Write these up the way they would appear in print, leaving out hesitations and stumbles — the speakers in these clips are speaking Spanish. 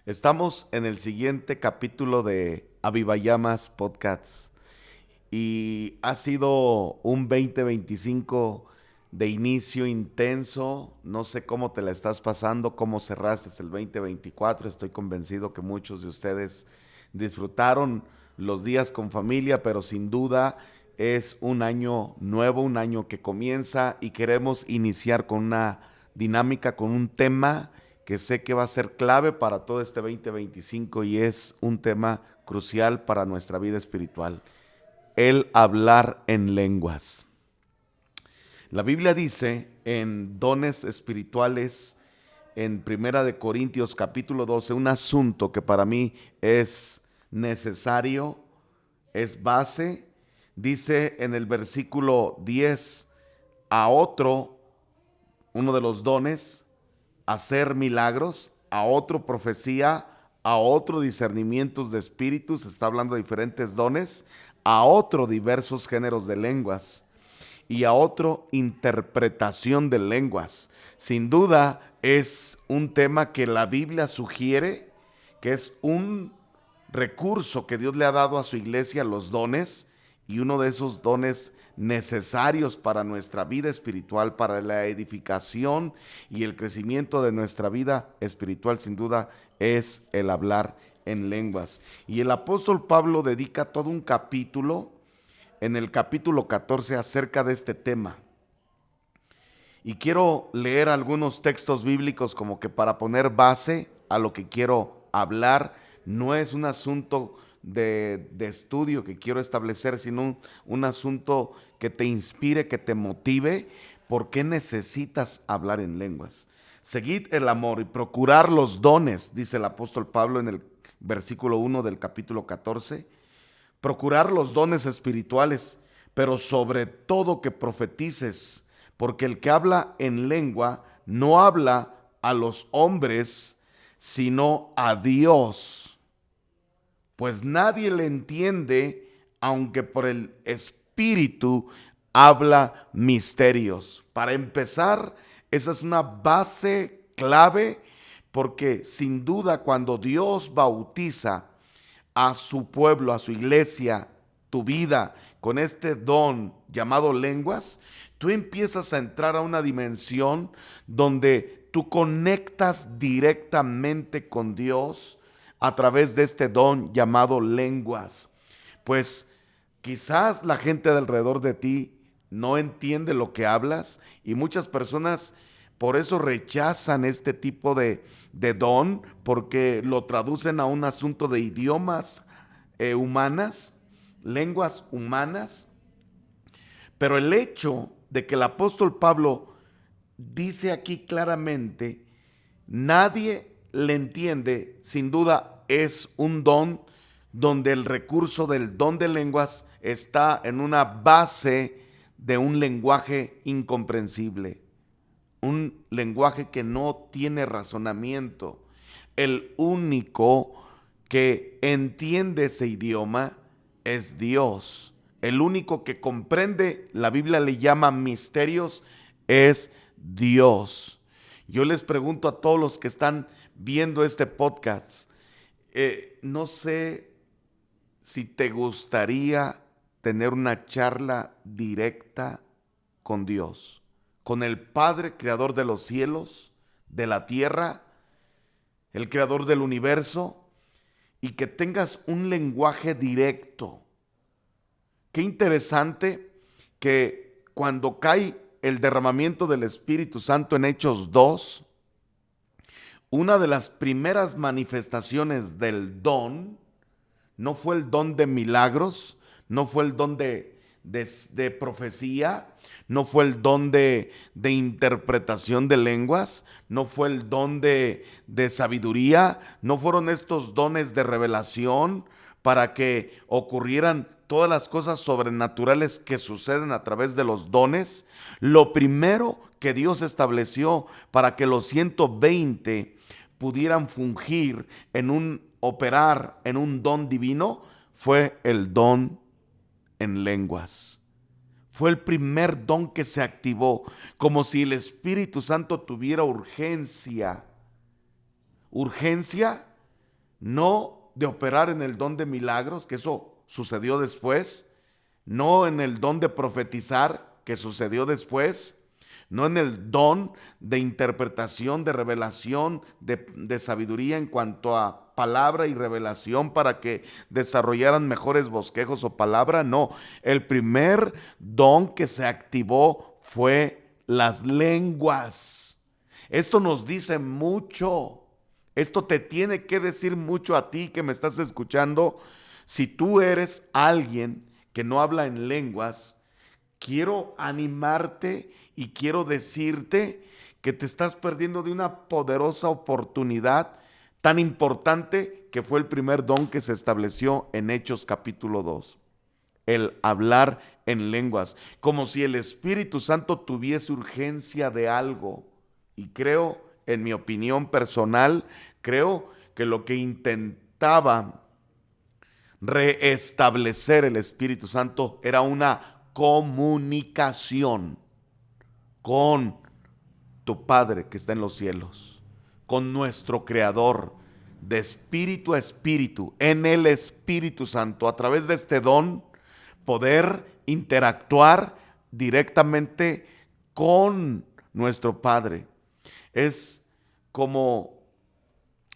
Estamos en el siguiente capítulo de Avivayamas Podcasts y ha sido un 2025 de inicio intenso. No sé cómo te la estás pasando, cómo cerraste el 2024. Estoy convencido que muchos de ustedes disfrutaron los días con familia, pero sin duda es un año nuevo, un año que comienza y queremos iniciar con una dinámica, con un tema que sé que va a ser clave para todo este 2025 y es un tema crucial para nuestra vida espiritual: el hablar en lenguas. La Biblia dice en dones espirituales, en Primera de Corintios capítulo 12, un asunto que para mí es necesario, es base. Dice en el versículo 10: a otro, uno de los dones, hacer milagros; a otro profecía; a otro discernimientos de espíritus, está hablando de diferentes dones; a otro diversos géneros de lenguas; y a otro interpretación de lenguas. Sin duda es un tema que la Biblia sugiere que es un recurso que Dios le ha dado a su iglesia, los dones, y uno de esos dones necesarios para nuestra vida espiritual, para la edificación y el crecimiento de nuestra vida espiritual, sin duda, es el hablar en lenguas. Y el apóstol Pablo dedica todo un capítulo, en el capítulo 14, acerca de este tema. Y quiero leer algunos textos bíblicos como que para poner base a lo que quiero hablar. No es un asunto de estudio que quiero establecer, sino un asunto que te inspire, que te motive. ¿Por qué necesitas hablar en lenguas? Seguid el amor y procurar los dones, dice el apóstol Pablo en el versículo 1 del capítulo 14. Procurar los dones espirituales, pero sobre todo que profetices, porque el que habla en lengua no habla a los hombres, sino a Dios, pues nadie le entiende, aunque por el Espíritu habla misterios. Para empezar, esa es una base clave, porque sin duda cuando Dios bautiza a su pueblo, a su iglesia, tu vida, con este don llamado lenguas, tú empiezas a entrar a una dimensión donde tú conectas directamente con Dios a través de este don llamado lenguas. Pues quizás la gente de alrededor de ti no entiende lo que hablas y muchas personas por eso rechazan este tipo de don, porque lo traducen a un asunto de idiomas humanas, lenguas humanas. Pero el hecho de que el apóstol Pablo dice aquí claramente, nadie le entiende, sin duda es un don donde el recurso del don de lenguas está en una base de un lenguaje incomprensible, un lenguaje que no tiene razonamiento. El único que entiende ese idioma es Dios. El único que comprende, la Biblia le llama misterios, es Dios. Yo les pregunto a todos los que están viendo este podcast, no sé si te gustaría tener una charla directa con Dios, con el Padre, creador de los cielos, de la tierra, el creador del universo, y que tengas un lenguaje directo. Qué interesante que cuando cae el derramamiento del Espíritu Santo en Hechos 2, una de las primeras manifestaciones del don no fue el don de milagros, no fue el don de profecía, no fue el don de interpretación de lenguas, no fue el don de sabiduría, no fueron estos dones de revelación para que ocurrieran todas las cosas sobrenaturales que suceden a través de los dones. Lo primero que Dios estableció para que los 120 pudieran fungir en un operar en un don divino fue el don en lenguas. Fue el primer don que se activó, como si el Espíritu Santo tuviera urgencia. Urgencia no de operar en el don de milagros, que eso sucedió después, no en el don de profetizar, que sucedió después, no en el don de interpretación, de revelación, de sabiduría en cuanto a palabra y revelación para que desarrollaran mejores bosquejos o palabra, no. El primer don que se activó fue las lenguas. Esto nos dice mucho. Esto te tiene que decir mucho a ti que me estás escuchando. Si tú eres alguien que no habla en lenguas, quiero animarte y quiero decirte que te estás perdiendo de una poderosa oportunidad tan importante que fue el primer don que se estableció en Hechos capítulo 2. El hablar en lenguas, como si el Espíritu Santo tuviese urgencia de algo. Y creo, en mi opinión personal, creo que lo que intentaba reestablecer el Espíritu Santo era una comunicación con tu Padre que está en los cielos, con nuestro Creador, de espíritu a espíritu, en el Espíritu Santo, a través de este don, poder interactuar directamente con nuestro Padre. Es como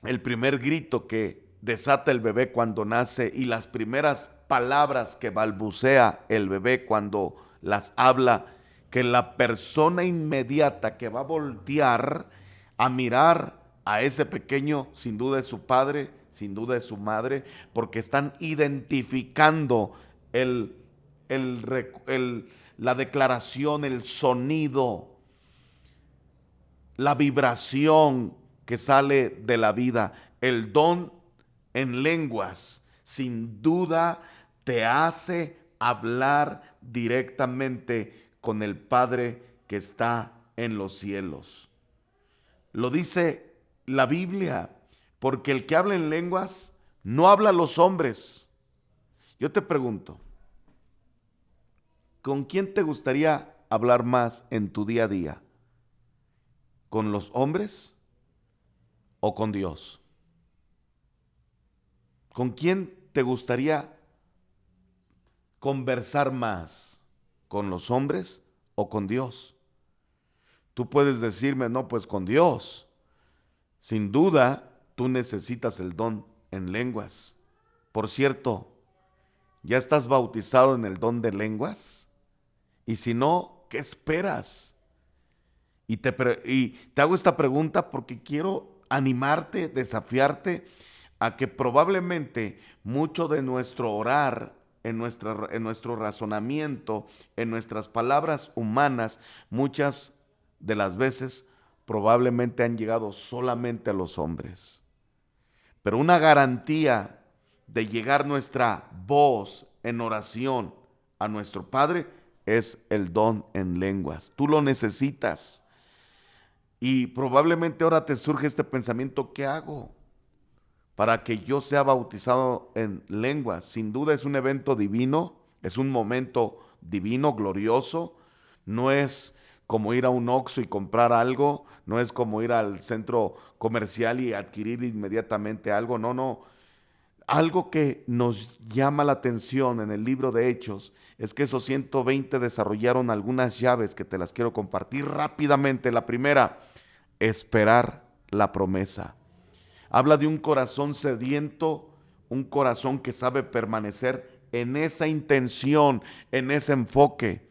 el primer grito que desata el bebé cuando nace y las primeras palabras que balbucea el bebé cuando las habla, que la persona inmediata que va a voltear a mirar a ese pequeño, sin duda es su padre, sin duda es su madre, porque están identificando la declaración, el sonido, la vibración que sale de la vida. El don en lenguas, sin duda, te hace hablar directamente con el Padre que está en los cielos. Lo dice la Biblia, porque el que habla en lenguas no habla a los hombres. Yo te pregunto, ¿con quién te gustaría hablar más en tu día a día? ¿Con los hombres o con Dios? ¿Con quién te gustaría conversar más? ¿Con los hombres o con Dios? Tú puedes decirme, no, pues con Dios. Sin duda, tú necesitas el don en lenguas. Por cierto, ¿ya estás bautizado en el don de lenguas? Y si no, ¿qué esperas? Y te hago esta pregunta porque quiero animarte, desafiarte a que probablemente mucho de nuestro orar, en nuestro razonamiento, en nuestras palabras humanas, muchas de las veces probablemente han llegado solamente a los hombres. Pero una garantía de llegar nuestra voz en oración a nuestro Padre es el don en lenguas. Tú lo necesitas. Y probablemente ahora te surge este pensamiento, ¿qué hago para que yo sea bautizado en lenguas? Sin duda es un evento divino, es un momento divino, glorioso. No es como ir a un Oxxo y comprar algo, no es como ir al centro comercial y adquirir inmediatamente algo, no. Algo que nos llama la atención en el libro de Hechos es que esos 120 desarrollaron algunas llaves que te las quiero compartir rápidamente. La primera, esperar la promesa. Habla de un corazón sediento, un corazón que sabe permanecer en esa intención, en ese enfoque,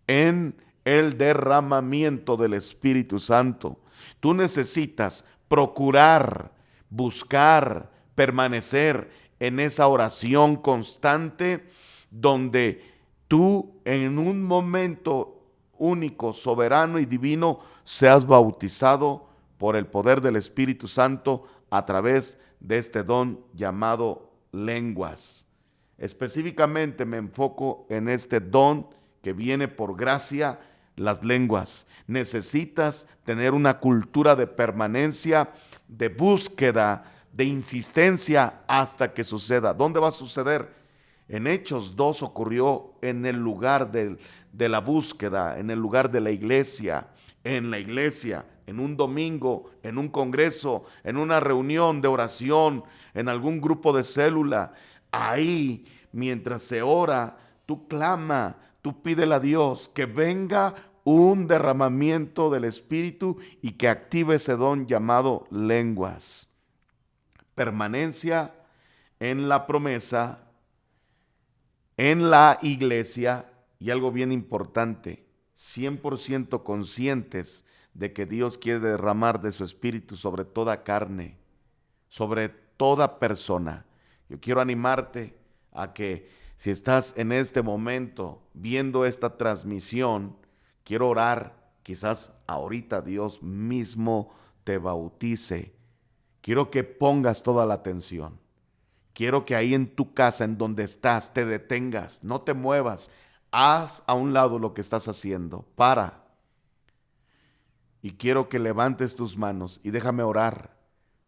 en el derramamiento del Espíritu Santo. Tú necesitas procurar, buscar, permanecer en esa oración constante donde tú en un momento único, soberano y divino seas bautizado por el poder del Espíritu Santo a través de este don llamado lenguas. Específicamente me enfoco en este don que viene por gracia, las lenguas. Necesitas tener una cultura de permanencia, de búsqueda, de insistencia hasta que suceda. ¿Dónde va a suceder? En Hechos 2 ocurrió en el lugar de la búsqueda, en el lugar de la iglesia, en la iglesia, en un domingo, en un congreso, en una reunión de oración, en algún grupo de célula. Ahí, mientras se ora, tú clama, tú pídele a Dios que venga un derramamiento del Espíritu y que active ese don llamado lenguas. Permanencia en la promesa, en la iglesia, y algo bien importante, 100% conscientes de que Dios quiere derramar de su Espíritu sobre toda carne, sobre toda persona. Yo quiero animarte a que si estás en este momento viendo esta transmisión, quiero orar, quizás ahorita Dios mismo te bautice. Quiero que pongas toda la atención. Quiero que ahí en tu casa, en donde estás, te detengas, no te muevas. Haz a un lado lo que estás haciendo. Para. Y quiero que levantes tus manos y déjame orar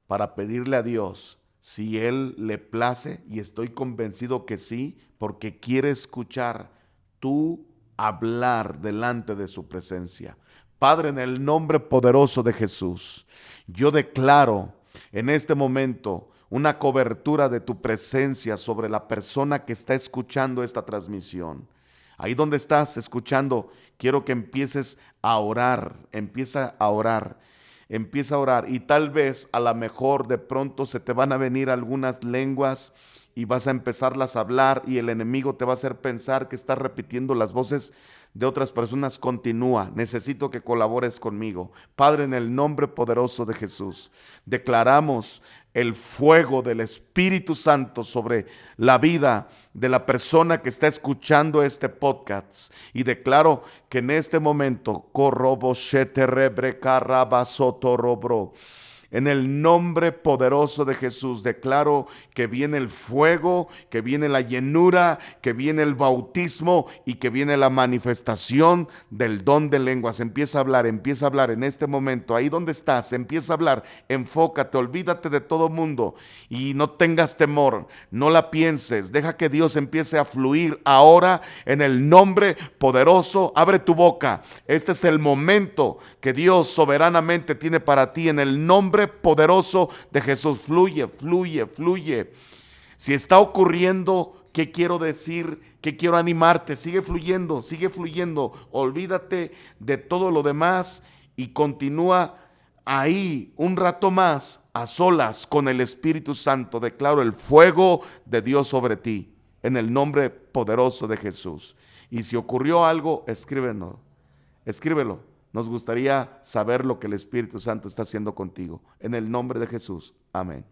para pedirle a Dios si Él le place, y estoy convencido que sí, porque quiere escuchar tú hablar delante de su presencia. Padre, en el nombre poderoso de Jesús, yo declaro en este momento una cobertura de tu presencia sobre la persona que está escuchando esta transmisión. Ahí donde estás escuchando, quiero que empieces a orar, empieza a orar. Empieza a orar, y tal vez a lo mejor de pronto se te van a venir algunas lenguas y vas a empezarlas a hablar y el enemigo te va a hacer pensar que estás repitiendo las voces de otras personas. Continúa, necesito que colabores conmigo. Padre, en el nombre poderoso de Jesús, declaramos el fuego del Espíritu Santo sobre la vida de la persona que está escuchando este podcast, y declaro que en este momento en el nombre poderoso de Jesús, declaro que viene el fuego, que viene la llenura, que viene el bautismo y que viene la manifestación del don de lenguas. Empieza a hablar en este momento. Ahí donde estás, empieza a hablar. Enfócate, olvídate de todo mundo y no tengas temor. No la pienses. Deja que Dios empiece a fluir ahora en el nombre poderoso. Abre tu boca. Este es el momento que Dios soberanamente tiene para ti en el nombre poderoso de Jesús. Fluye, fluye, fluye. Si está ocurriendo, ¿qué quiero decir? ¿Qué quiero animarte? Sigue fluyendo, sigue fluyendo. Olvídate de todo lo demás y continúa ahí un rato más a solas con el Espíritu Santo. Declaro el fuego de Dios sobre ti en el nombre poderoso de Jesús. Y si ocurrió algo, escríbelo. Nos gustaría saber lo que el Espíritu Santo está haciendo contigo. En el nombre de Jesús. Amén.